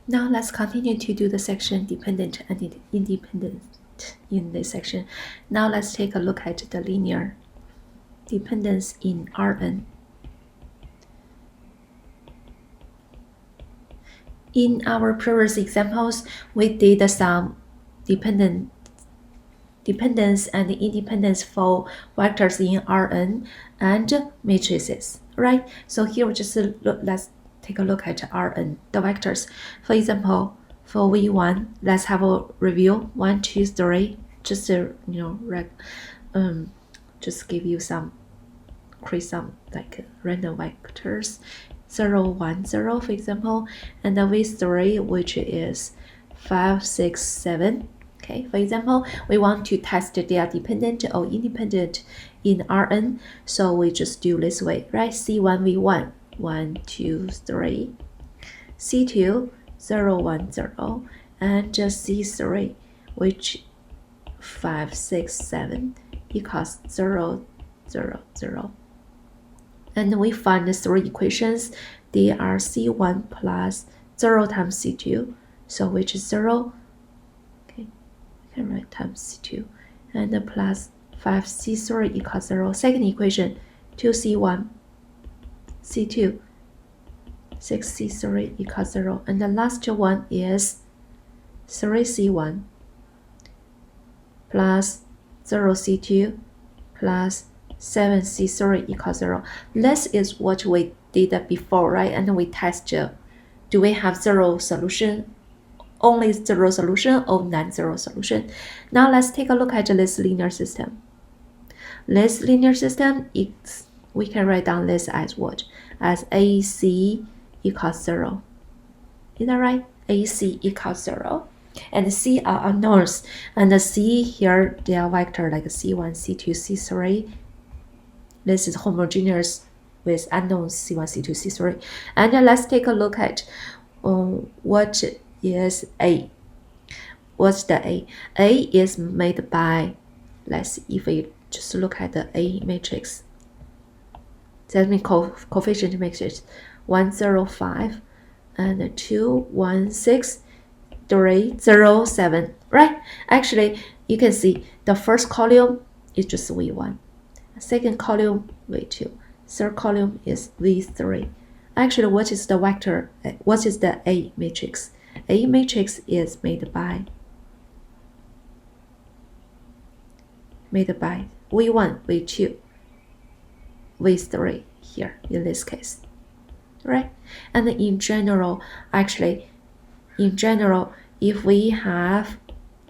Now let's continue to do the section dependent and independent in this section. Now let's take a look at the linear dependence in Rn. In our previous examples, we did some dependence and independence for vectors in Rn and matrices, right? So here we just let's take a look at Rn, the vectors. For example, for V1, let's have a review. 1, 2, 3. Just just give you some, create some like random vectors. 0, 1, 0, for example, and the V3, which is 5, 6, 7. Okay, for example, we want to test they are dependent or independent in Rn, so we just do this way, right? C1, V1, 1, 2, 3, C2, 0, 1, 0, and C3, which 5, 6, 7 equals 0, 0, 0. And we find the three equations. They are C1 plus 0 times C2, so which is 0. Okay, we can write times C2, and plus 5C3 equals 0. Second equation, 2C1, C2, 6C3 equals 0. And the last one is 3C1 plus 0C2 plus 7C3 equals 0. This is what we did before, right? And we test, do we have zero solution, only zero solution, or non-zero solution? Now let's take a look at this linear system. This linear system, we can write down this as what? As AC equals 0. Is that right? AC equals 0. And C are unknowns. And the C here, they are vector like C1, C2, C3. This is homogeneous with unknowns C1, C2, C3. And let's take a look at what is A. What's the A? A is made by, let's see, if we just look at the A matrix. That means coefficient matrix 1, 0, 5, and 2, 1, 6, 3, 0, 7, right? Actually, you can see the first column is just V1. Second column, V2. Third column is V3. Actually, what is the vector? What is the A matrix? A matrix is made by V1, V2, V3 here in this case, right? And in general, actually, if we have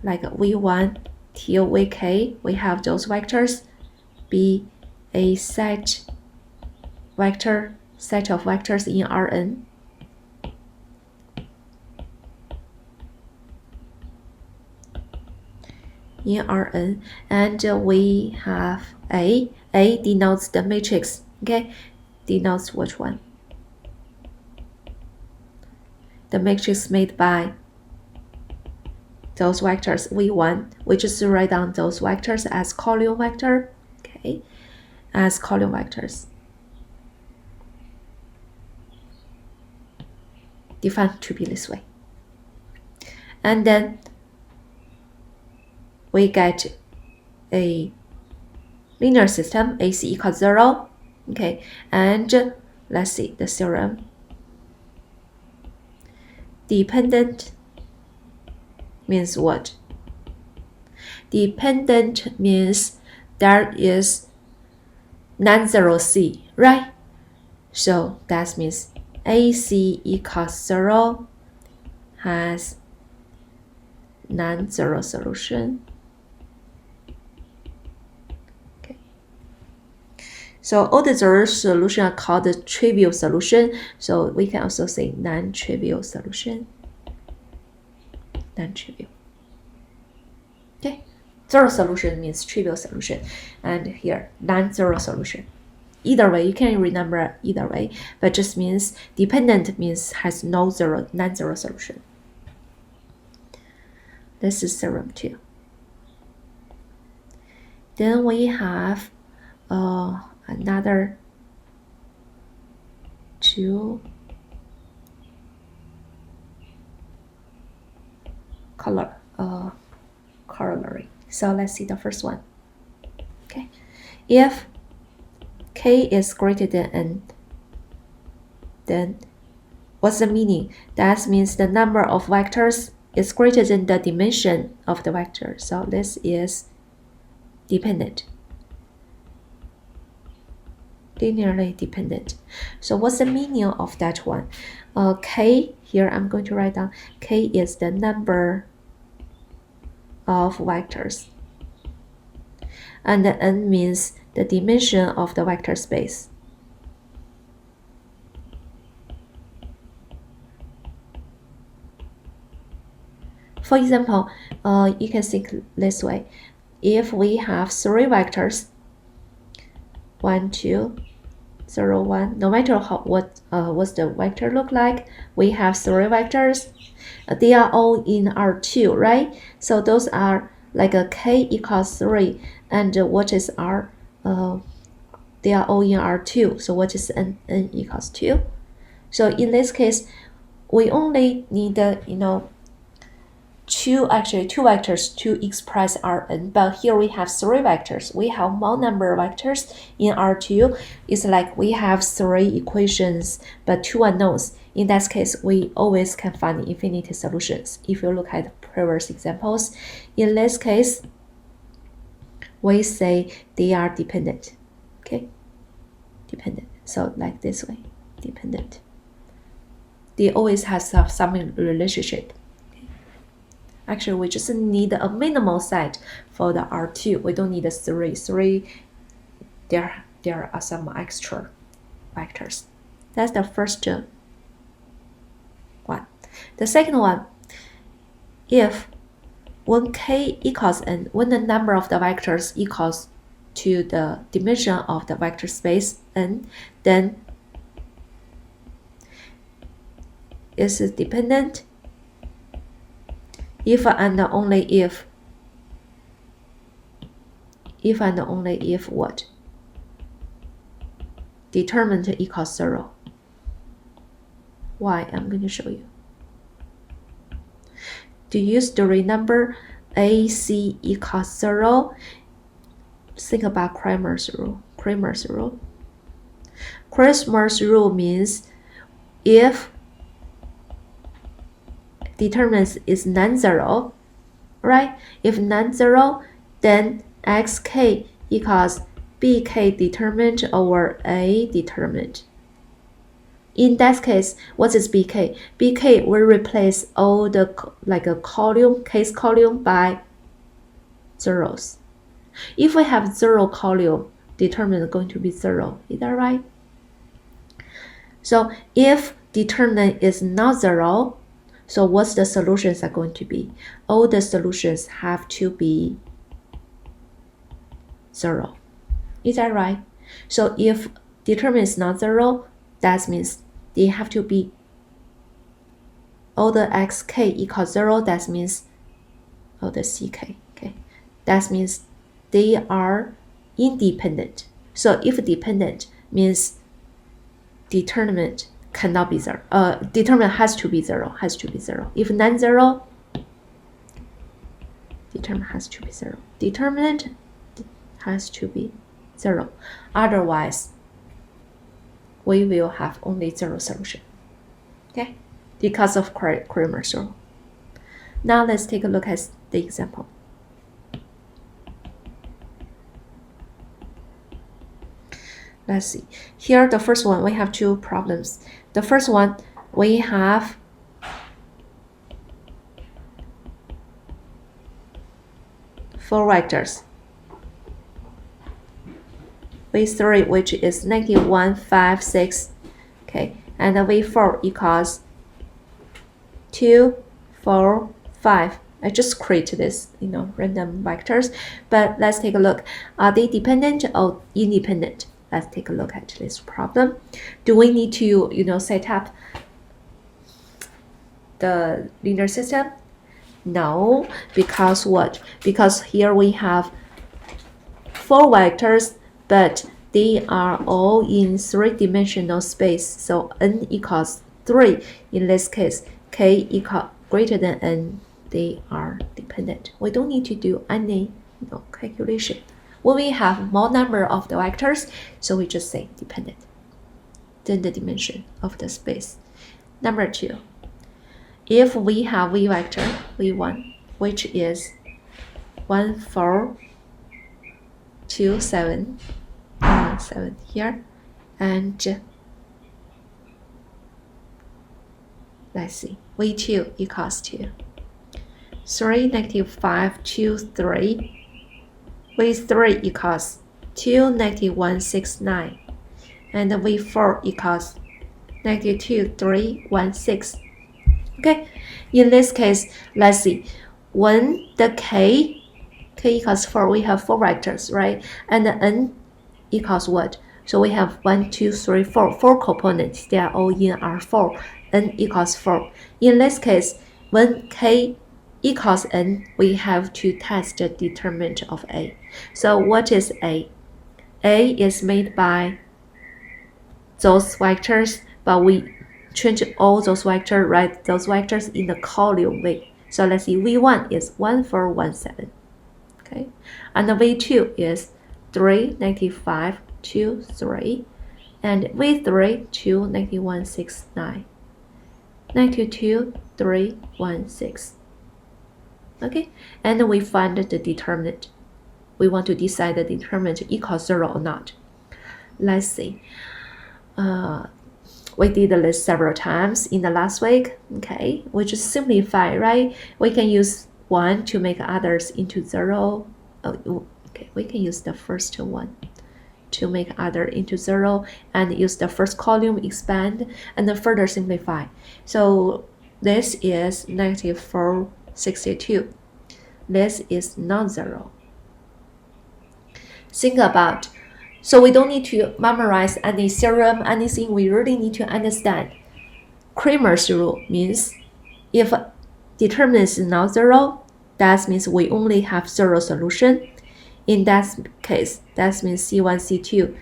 like V1 till Vk, we have those vectors be a set of vectors in Rn. And we have A denotes the matrix, okay? Denotes which one? The matrix made by those vectors V1, we just write down those vectors as column vector, okay? As column vectors. Defined to be this way. And then we get a linear system, AC equals 0, okay? And let's see the theorem. Dependent means what? Dependent means there is non-zero C, right? So that means AC equals 0 has non-zero solution. Okay. So all the zero solutions are called the trivial solution. So we can also say non-trivial solution. Non-trivial. Okay. Zero solution means trivial solution, and here non-zero solution. Either way, you can remember either way, but just means dependent means has no non-zero solution. This is theorem 2. Then we have another 2. corollary. So let's see the first one. Okay, if k is greater than n, then what's the meaning? That means the number of vectors is greater than the dimension of the vector. So this is dependent, linearly dependent. So what's the meaning of that one? K, here I'm going to write down, k is the number of vectors, and the n means the dimension of the vector space. For example, you can think this way. If we have 3 vectors, 1, 2, 0, 1, no matter what's the vector look like, we have 3 vectors. They are all in R2, right? So those are like a k equals 3, and what is R? They are all in R2. So what is n equals 2? So in this case, we only need two vectors to express Rn, but here we have 3 vectors. We have more number of vectors in R2. It's like we have 3 equations, but 2 unknowns. In that case, we always can find infinite solutions. If you look at previous examples, in this case, we say they are dependent. Okay, dependent. So like this way, dependent. They always have some relationship. Actually, we just need a minimal set for the R2. We don't need a 3. 3, there are some extra vectors. That's the first one. The second one, if when k equals n, when the number of the vectors equals to the dimension of the vector space n, then is it dependent? If and only if what? Determinant equals 0. Why? I'm going to show you. To use the number AC equals 0, think about Cramer's rule. Cramer's rule means if determinant is non-zero, right? If non-zero, then xk equals bk determinant over a determinant. In that case, what is bk? Bk will replace all the case column by zeros. If we have 0 column, determinant is going to be 0. Is that right? So if determinant is not 0, so what's the solutions are going to be? All the solutions have to be 0. Is that right? So if determinant is not 0, that means they have to be all the xk equals 0. That means all the ck. Okay, that means they are independent. So if dependent means determinant cannot be 0. Determinant has to be 0. If non-zero, determinant has to be 0. Determinant has to be 0. Otherwise, we will have only 0 solution. Okay, because of Cramer's rule. Now let's take a look at the example. Let's see. Here, the first one, we have 2 problems. The first one, we have four vectors. V3, which is -1, 5, 6. Okay, and the V4 equals 2, 4, 5. I just create this, random vectors. But let's take a look. Are they dependent or independent? Let's take a look at this problem. Do we need to, set up the linear system? No, because what? Because here we have 4 vectors, but they are all in 3-dimensional space. So n equals 3. In this case, k equal greater than n they are dependent. We don't need to do any calculation. When we have more number of the vectors, so we just say dependent. Then the dimension of the space. Number 2, if we have v vector v1, which is 1, 4, 2, 7, 7 here, and let's see, v2 equals to 3, negative 5, 2, 3, v3 equals 2, negative 1, 6, 9, and v4 equals negative 2, 3, 1, 6. Okay, in this case, let's see, when the k equals 4, we have 4 vectors, right? And the n equals what? So we have 1, 2, 3, 4, 4 components. They are all in R4. N equals 4. In this case, when k equals n, we have to test the determinant of A. So what is A? A is made by those vectors, but we change all those vectors, write those vectors in the column way. So let's see, v1 is 1, 4, 1, 7. Okay, and the v2 is 3, negative 5, 2, 3, and v3 2, negative 1, 6, 9, negative 2, 3, 1, 6. Okay, and we find the determinant. We want to decide the determinant equals 0 or not. Let's see. We did this several times in the last week. Okay, we just simplify, right? We can use 1 to make others into 0. Okay, we can use the first one to make other into 0 and use the first column, expand, and then further simplify. So this is negative 462. This is not 0. Think about, so we don't need to memorize any theorem, anything. We really need to understand. Cramer's rule means if determinant is not 0, that means we only have 0 solution. In that case, that means C1, C2,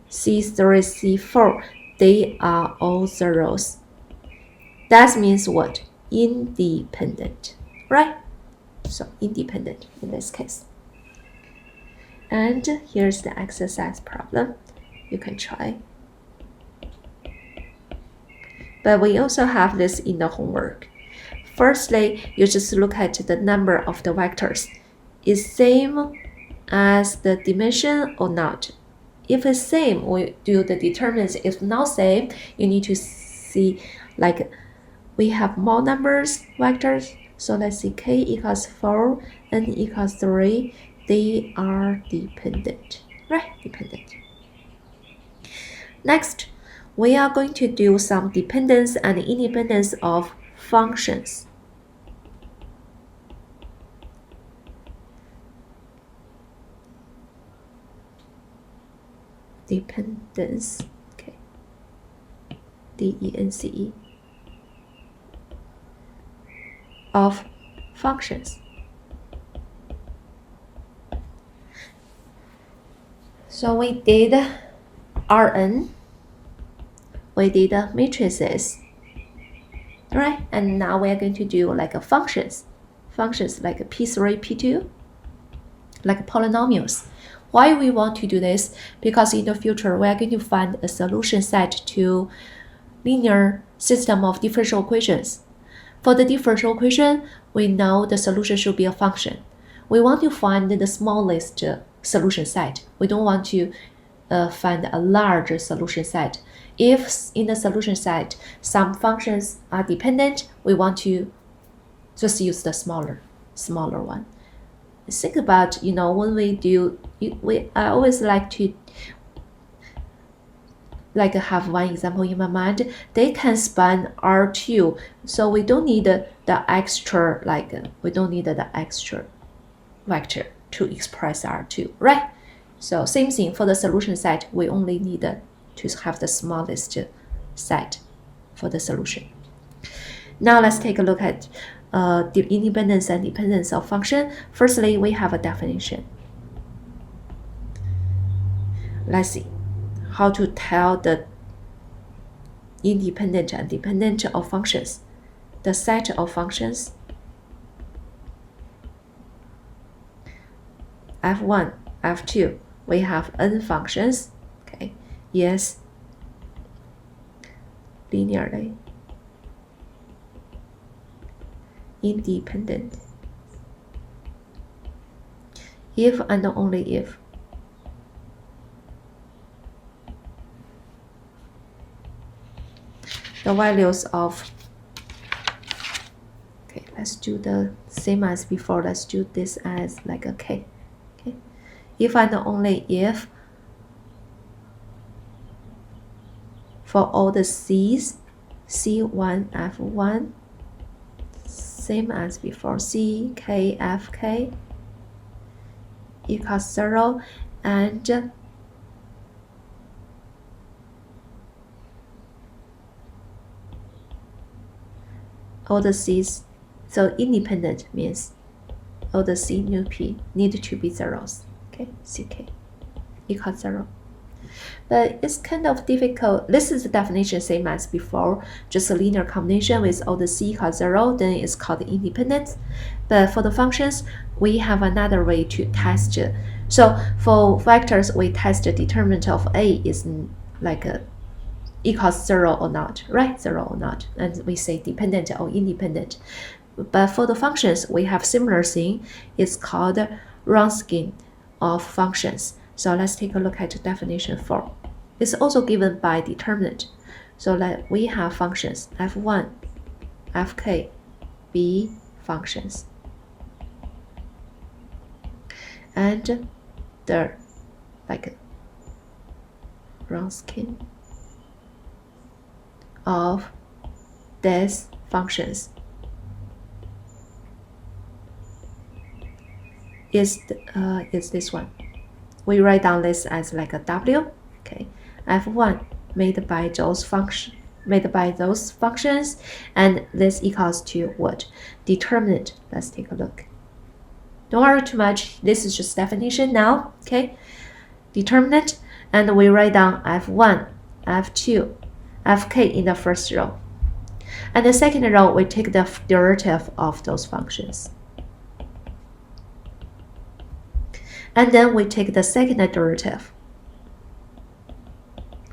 C3, C4, they are all zeros. That means what? Independent, right? So independent in this case. And here's the exercise problem. You can try. But we also have this in the homework. Firstly, you just look at the number of the vectors. Is same as the dimension or not? If it's same, we do the determinants. If not same, you need to see, like, we have more numbers vectors. So let's see, k equals 4, n equals 3. They are dependent, right? Dependent. Next, we are going to do some dependence and independence of functions. Dependence, okay, D-E-N-C-E, of functions. So we did Rn, we did matrices, right? And now we are going to do like a functions like a P3, P2, like polynomials. Why we want to do this? Because in the future, we are going to find a solution set to linear system of differential equations. For the differential equation, we know the solution should be a function. We want to find the smallest solution set. We don't want to find a large solution set. If in the solution set, some functions are dependent, we want to just use the smaller one. Think about, when we do, I always like to have one example in my mind. They can span R2, so we don't need the extra, we don't need the extra vector to express R2, right? So same thing for the solution set, we only need to have the smallest set for the solution. Now let's take a look at the independence and dependence of function. Firstly, we have a definition. Let's see how to tell the independent and dependent of functions. The set of functions f1, f2, we have n functions, okay, is linearly independent if and only if the values of, okay, let's do the same as before. Let's do this as like a k. Okay, if and only if for all the c's, c1, f1, same as before, c, k, f, k equals 0, and all the c's, so independent means all the c nu p need to be zeros. Okay, ck equals 0. But it's kind of difficult. This is the definition same as before, just a linear combination with all the c equals 0, then it's called independent. But for the functions, we have another way to test it. So for vectors, we test the determinant of A is like a equals 0 or not, right? 0 or not, and we say dependent or independent. But for the functions, we have similar thing. It's called Wronskian of functions. So let's take a look at the definition 4. It's also given by determinant. So that we have functions f1, fk, b functions, and the like Wronskian of these functions is this one. We write down this as like a w. Okay, f1 made by those functions, and this equals to what? Determinant. Let's take a look. Don't worry too much. This is just definition now. Okay, determinant, and we write down f1, f2, fk in the first row, and the second row we take the derivative of those functions. And then we take the second derivative.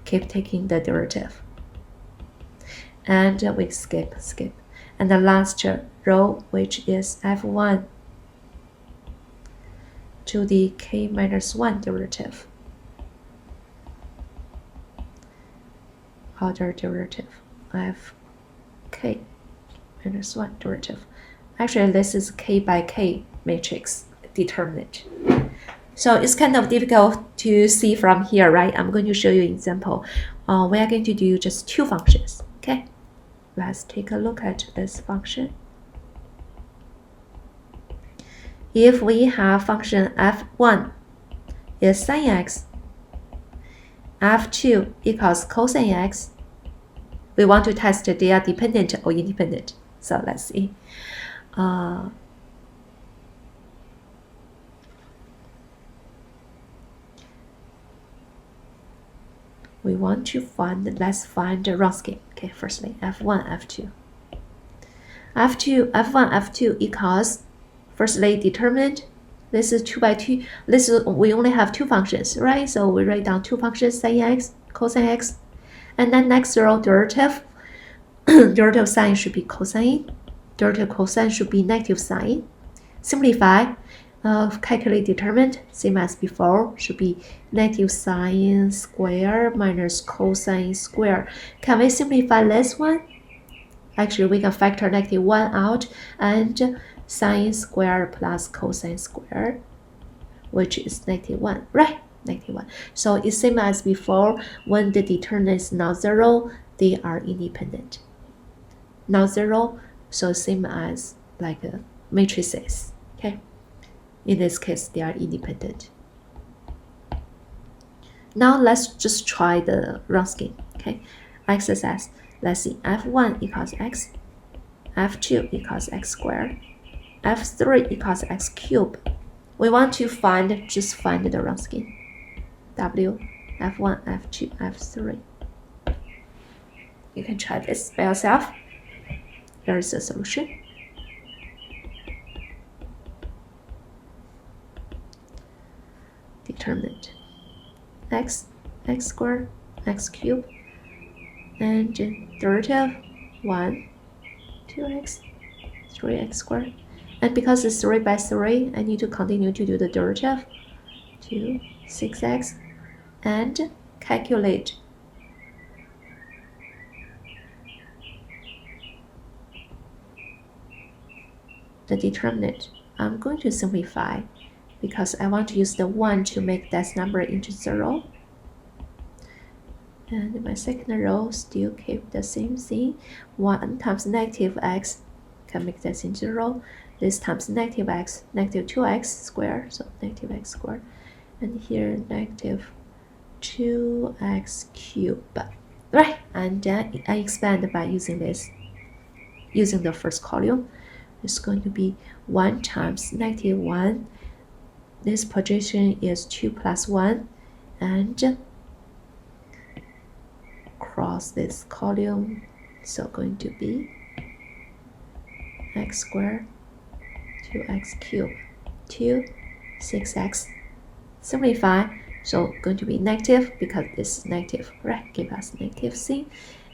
Keep taking the derivative. And we skip. And the last row, which is f1 to the k minus 1 derivative. Other derivative, fk minus 1 derivative. Actually, this is k by k matrix determinant. So it's kind of difficult to see from here, right? I'm going to show you an example. We are going to do just two functions, okay? Let's take a look at this function. If we have function f1 is sin x, f2 equals cosine x, we want to test they are dependent or independent. So let's see. We want to find, let's find the Wronskian. Okay, firstly, f1, f2. f1, f2 equals, firstly, determinant. This is 2 by 2. This is, we only have two functions, right? So we write down two functions, sin x, cosine x. And then next row, derivative. Derivative sign should be cosine. Derivative cosine should be negative sign. Simplify. Calculate determinant, same as before, should be negative sine square minus cosine square. Can we simplify this one? Actually, we can factor negative 1 out, and sine square plus cosine square, which is negative 1, right? Negative 1. So it's same as before. When the determinant is not 0, they are independent. Not 0, so same as like matrices, okay? In this case, they are independent. Now let's just try the Wronskian, okay? Exercise. Let's see, f1 equals x, f2 equals x squared, f3 equals x cubed. We want to just find the Wronskian. W, f1, f2, f3. You can try this by yourself. Here is the solution. determinant. X squared, x cubed, and derivative 1, 2x, 3x squared. And because it's 3 by 3, I need to continue to do the derivative. 2, 6x, and calculate the determinant. I'm going to simplify because I want to use the 1 to make that number into 0. And my second row still keep the same thing. 1 times negative x can make that into 0. This times negative x, negative 2x squared, so negative x squared. And here negative 2x cubed. Right, and then I expand by using this, using the first column. It's going to be 1 times negative 1. This position is 2 plus 1, and cross this column, so going to be x squared, 2x cubed, 2, 6x. Simplify, so going to be negative because this is negative, right? Give us negative c,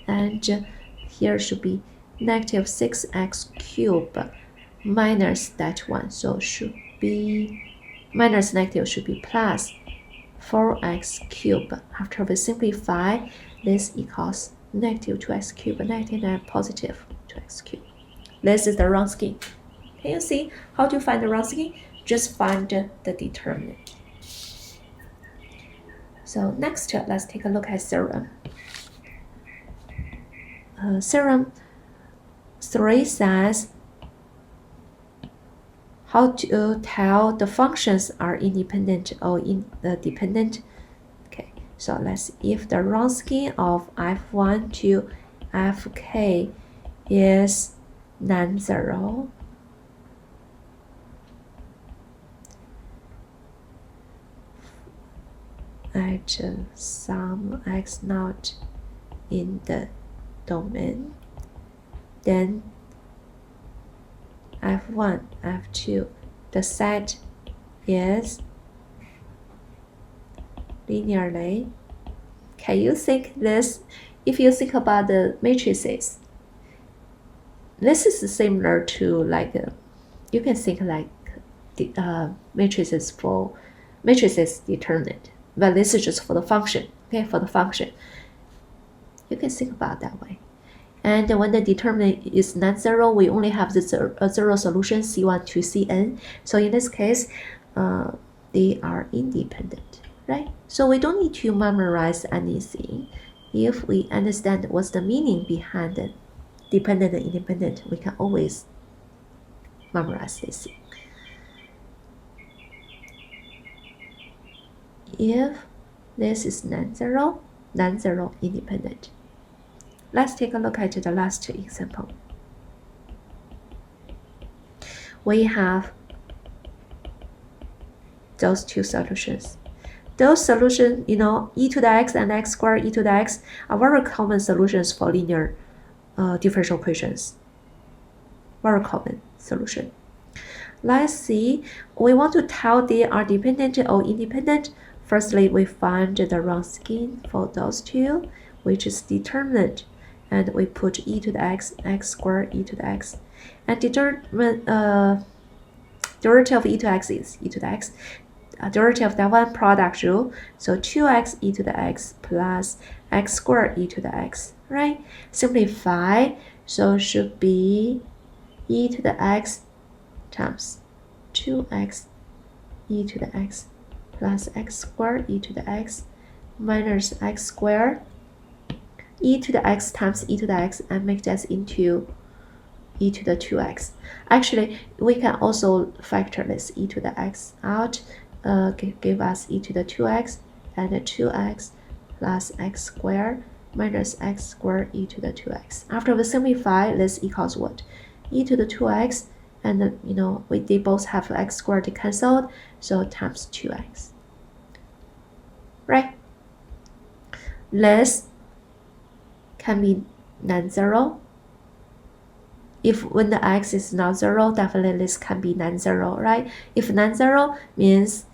and here should be negative 6x cubed minus that one, so should be minus negative should be plus 4x cubed. After we simplify, this equals negative 2x cubed, negative and positive 2x cubed. This is the Wronski. Can you see how to find the Wronski? Just find the determinant. So next, let's take a look at theorem. Theorem 3 says how to tell the functions are independent or dependent. Okay, so let's see if the Wronski of f1 to fk is non-zero. At some x not in the domain, then f1, f2, the set is linearly. Can you think this? If you think about the matrices, this is similar to like you can think like the matrices for matrices determinant, but this is just for the function. Okay, for the function, you can think about that way. And when the determinant is non-zero, we only have the zero solution C1 to Cn. So in this case, they are independent, right? So we don't need to memorize anything. If we understand what's the meaning behind the dependent and independent, we can always memorize this. If this is non-zero, non-zero independent. Let's take a look at the last example. We have those two solutions. Those solutions, you know, e to the x and x squared, e to the x are very common solutions for linear differential equations. Very common solution. Let's see, we want to tell they are dependent or independent. Firstly, we find the Wronski for those two, which is determinant. And we put e to the x, x squared, e to the x. And derivative of e to x is e to the x. Derivative of that one product rule. So 2x e to the x plus x squared e to the x, right? Simplify, so should be e to the x times 2x e to the x plus x squared e to the x minus x squared e to the x times e to the x and make that into e to the 2x. Actually, we can also factor this e to the x out, give us e to the 2x and 2x plus x squared minus x squared e to the 2x. After we simplify, this equals what? E to the 2x, and you know, they both have x squared cancelled, so times 2x. Right? This can be non-zero. If when the x is not zero, definitely this can be non-zero, right? If non-zero means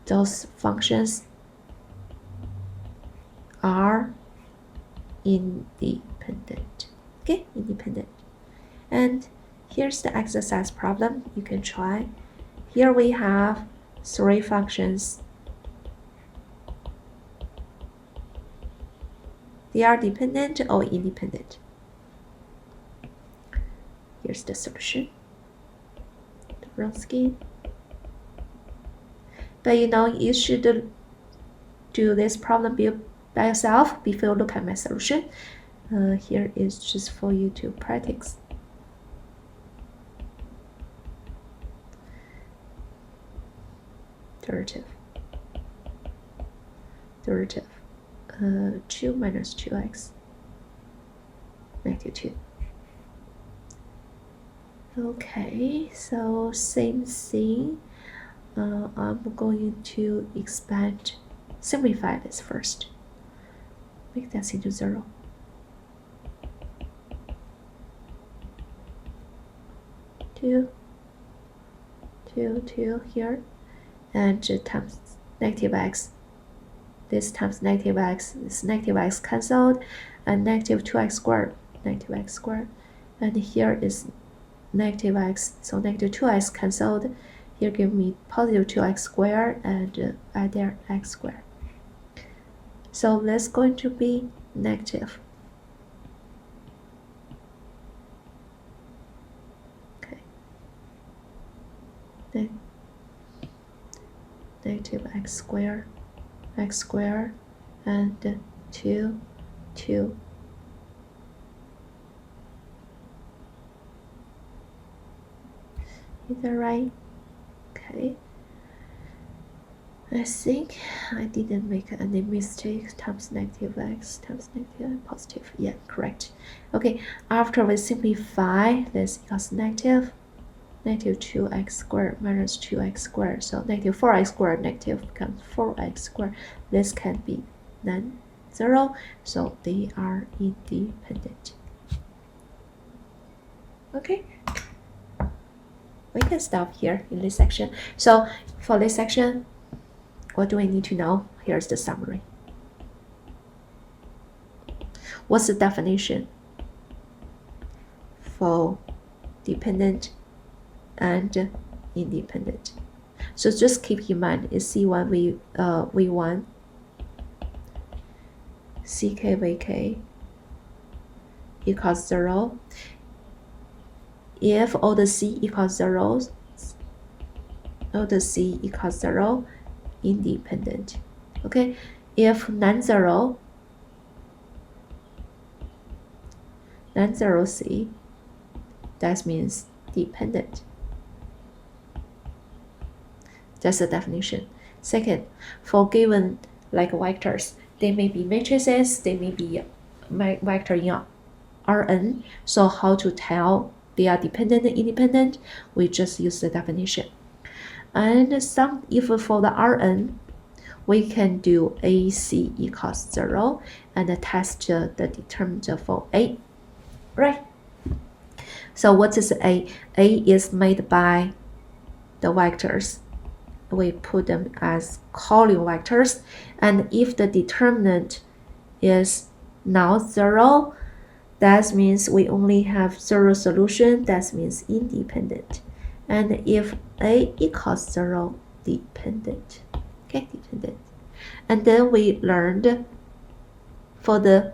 those functions are independent. Okay, independent. And here's the exercise problem you can try. Here we have 3 functions. They are dependent or independent. Here's the solution. The Wronskian. But you should do this problem by yourself before you look at my solution. Here is just for you to practice. Derivative. 2 minus 2x, negative 2. Okay, so same thing. I'm going to simplify this first. Make that into 0. Two here, and times negative x. This times negative x, this negative x cancelled, and negative 2x squared, negative x squared. And here is negative x, so negative 2x cancelled. Here give me positive 2x squared, and add there x squared. So that's going to be negative. Okay. Negative x squared, and 2. Is that right? Okay. I think I didn't make any mistake. Times negative x times negative positive. Yeah, correct. Okay, after we simplify, this equals negative 2x squared minus 2x squared. So negative 4x squared negative becomes 4x squared. This can be non-zero, so they are independent. Okay, we can stop here in this section. So for this section, what do we need to know? Here's the summary. What's the definition for dependent and independent? So just keep in mind is C1 V1 CK VK equals 0 if all the C equals 0, independent. Okay, if non-zero C, that means dependent. That's the definition. Second, for given like vectors, they may be matrices, they may be vector in Rn. So how to tell they are dependent and independent? We just use the definition. And if for the Rn, we can do AC equals 0 and test the determinant for A, right? So what is A? A is made by the vectors. We put them as column vectors, and if the determinant is not 0, that means we only have 0 solution. That means independent. And if A equals 0, dependent. Okay, dependent. And then we learned for the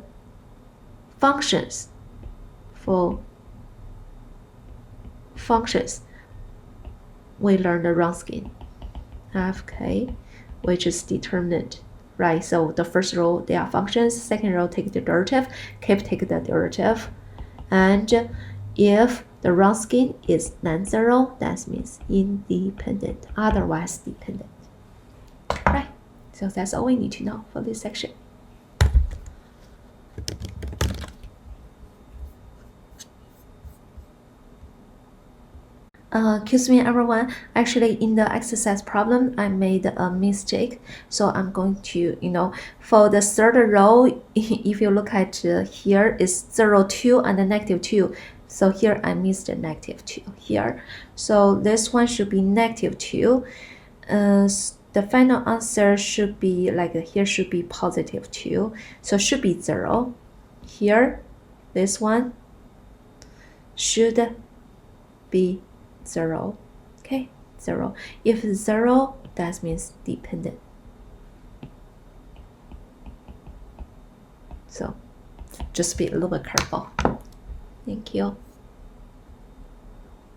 functions, we learned the Wronskian FK, which is determinant, right? So the first row they are functions, second row take the derivative, take the derivative, and if the Wronskian is non-zero, that means independent, otherwise dependent, right? So that's all we need to know for this section. Excuse me everyone, actually in the exercise problem I made a mistake, so I'm going to, for the third row, if you look at here is 0, 2 and negative 2, so here I missed the negative 2 here, so this one should be negative 2. the final answer should be like here should be positive 2. So should be 0. Here, this one should be 0. Okay, 0. If 0, that means dependent. So just be a little bit careful. Thank you.